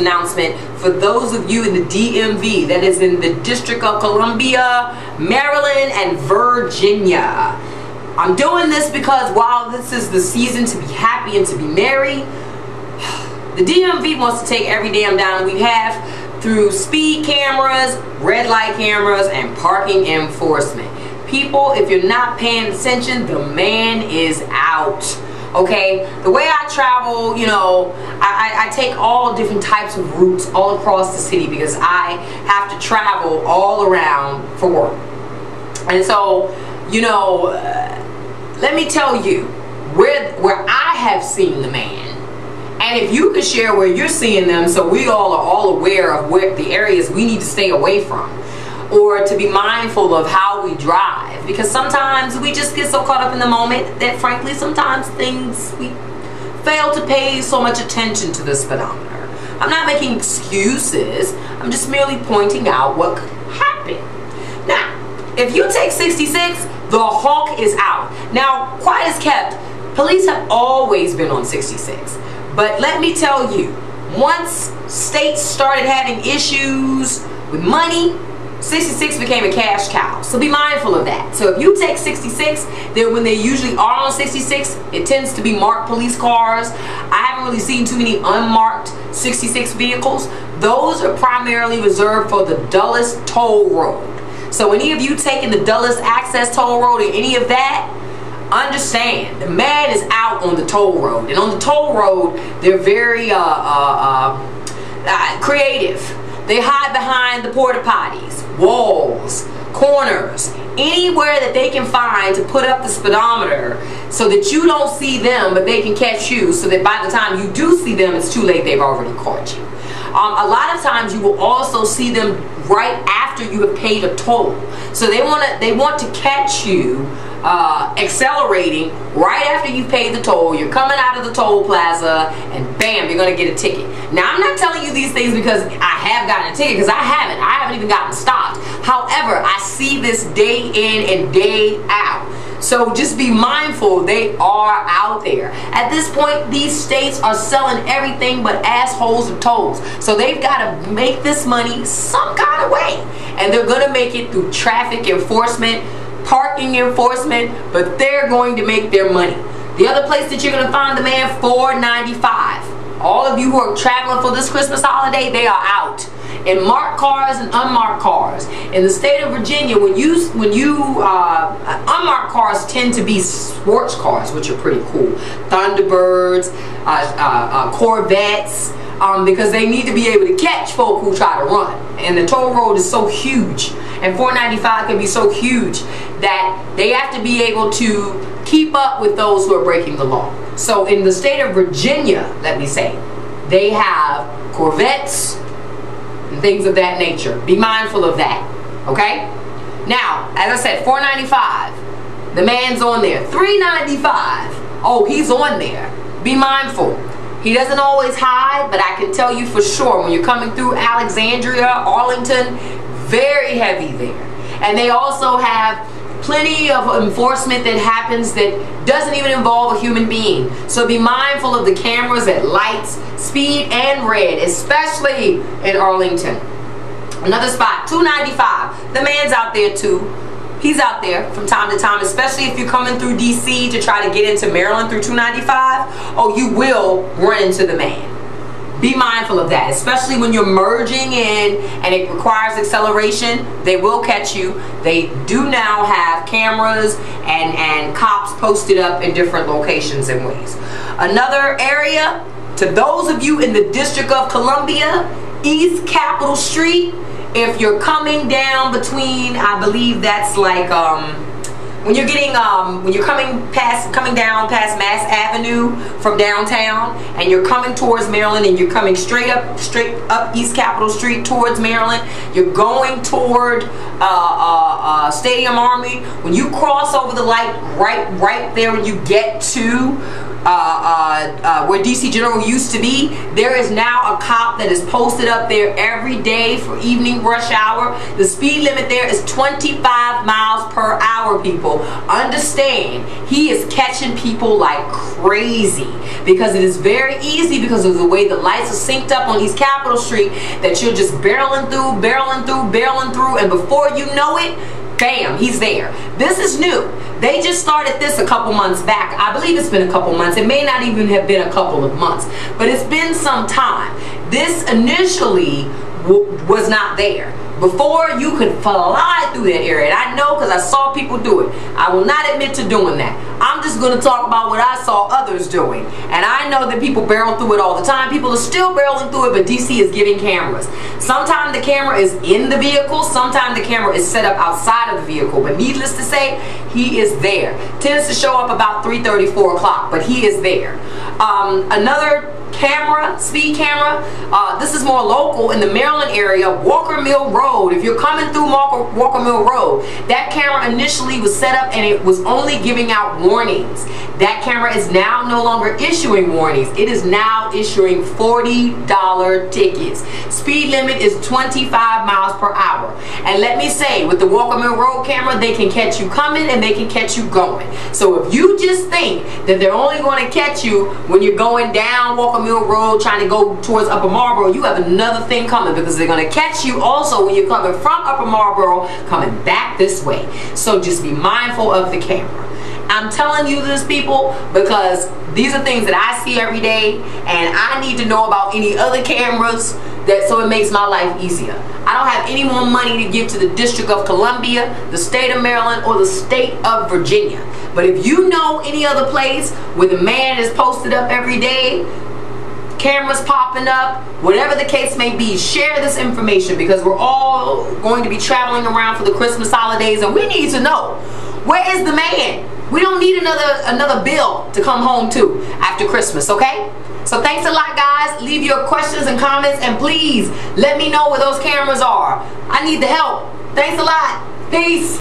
announcement for those of you in the DMV, that is in the District of Columbia, Maryland, and Virginia. I'm doing this because while this is the season to be happy and to be merry, the DMV wants to take every damn dime we have through speed cameras, red light cameras, and parking enforcement. People, if you're not paying attention, the man is out. Okay, the way I travel, you know, I take all different types of routes all across the city because I have to travel all around for work. And so, you know, let me tell you where I have seen the man. And if you could share where you're seeing them, so we all are all aware of where the areas we need to stay away from, or to be mindful of how we drive, because sometimes we just get so caught up in the moment that frankly sometimes we fail to pay so much attention to the speedometer. I'm not making excuses, I'm just merely pointing out what could happen. Now, if you take 66, the hawk is out. Now, quiet as kept, police have always been on 66. But let me tell you, once states started having issues with money, 66 became a cash cow. So be mindful of that. So if you take 66, then when they usually are on 66, it tends to be marked police cars. I haven't really seen too many unmarked 66 vehicles. Those are primarily reserved for the Dulles Toll Road. So any of you taking the Dulles Access Toll Road or any of that, understand the man is out on the toll road. And on the toll road, they're very creative. They hide behind the porta potties, walls, corners, anywhere that they can find to put up the speedometer so that you don't see them, but they can catch you, so that by the time you do see them, it's too late, they've already caught you. A lot of times you will also see them right after you have paid a toll. So they want to catch you accelerating right after you've paid the toll. You're coming out of the toll plaza and bam, you're going to get a ticket. Now, I'm not telling you these things because I have gotten a ticket, because I haven't even gotten stopped. However, I see this day in and day out. So just be mindful, they are out there. At this point, these states are selling everything but assholes of tolls. So they've got to make this money some kind of way. And they're going to make it through traffic enforcement, parking enforcement, but they're going to make their money. The other place that you're going to find the man, 495. All of you who are traveling for this Christmas holiday, they are out. In marked cars and unmarked cars. In the state of Virginia, unmarked cars tend to be sports cars, which are pretty cool. Thunderbirds, Corvettes, because they need to be able to catch folk who try to run. And the toll road is so huge, and 495 can be so huge that they have to be able to keep up with those who are breaking the law. So in the state of Virginia, let me say, they have Corvettes and things of that nature. Be mindful of that, okay? Now, as I said, 495, the man's on there. 395, oh, he's on there. Be mindful. He doesn't always hide, but I can tell you for sure, when you're coming through Alexandria, Arlington, very heavy there. And they also have plenty of enforcement that happens that doesn't even involve a human being. So be mindful of the cameras at lights, speed, and red, especially in Arlington. Another spot, 295. The man's out there too. He's out there from time to time, especially if you're coming through DC to try to get into Maryland through 295. Oh, you will run into the man. Be mindful of that, especially when you're merging in and it requires acceleration. They will catch you. They do now have cameras and cops posted up in different locations and ways. Another area, to those of you in the District of Columbia, East Capitol Street, if you're coming down between, I believe that's like when you're getting when you're coming down past Mass Avenue from downtown, and you're coming towards Maryland, and you're coming straight up East Capitol Street towards Maryland, you're going toward Stadium Army. When you cross over the light right there, when you get to where DC General used to be, there is now a cop that is posted up there every day for evening rush hour. The speed limit there is 25 miles per hour, people. Understand, he is catching people like crazy. because it is very easy, because of the way the lights are synced up on East Capitol Street, that you're just barreling through, and before you know it, bam, he's there. This is new. They just started this a couple months back. I believe it's been a couple months. It may not even have been a couple of months, but it's been some time. This initially was not there. Before, you could fly through that area. And I know because I saw people do it. I will not admit to doing that. I'm just going to talk about what I saw others doing. And I know that people barrel through it all the time. People are still barreling through it, but DC is giving cameras. Sometimes the camera is in the vehicle. Sometimes the camera is set up outside of the vehicle. But needless to say, he is there. Tends to show up about 3:30, 4 o'clock, but he is there. Another camera, speed camera, this is more local in the Maryland area, Walker Mill Road. If you're coming through Walker Mill Road, that camera initially was set up and it was only giving out warnings. That camera is now no longer issuing warnings. It is now issuing $40 tickets. Speed limit is 25 miles per hour. And let me say, with the Walker Mill Road camera, they can catch you coming and they can catch you going. So if you just think that they're only going to catch you when you're going down Walker Mill Road trying to go towards Upper Marlboro, you have another thing coming, because they're going to catch you also when you're coming from Upper Marlboro coming back this way. So just be mindful of the camera. I'm telling you this, people, because these are things that I see every day, and I need to know about any other cameras, so it makes my life easier. I don't have any more money to give to the District of Columbia, the state of Maryland, or the state of Virginia. But if you know any other place where the man is posted up every day, cameras popping up, whatever the case may be, share this information, because we're all going to be traveling around for the Christmas holidays, and we need to know, where is the man? We don't need another bill to come home to after Christmas, okay? So thanks a lot, guys. Leave your questions and comments, and please let me know where those cameras are. I need the help. Thanks a lot. Peace.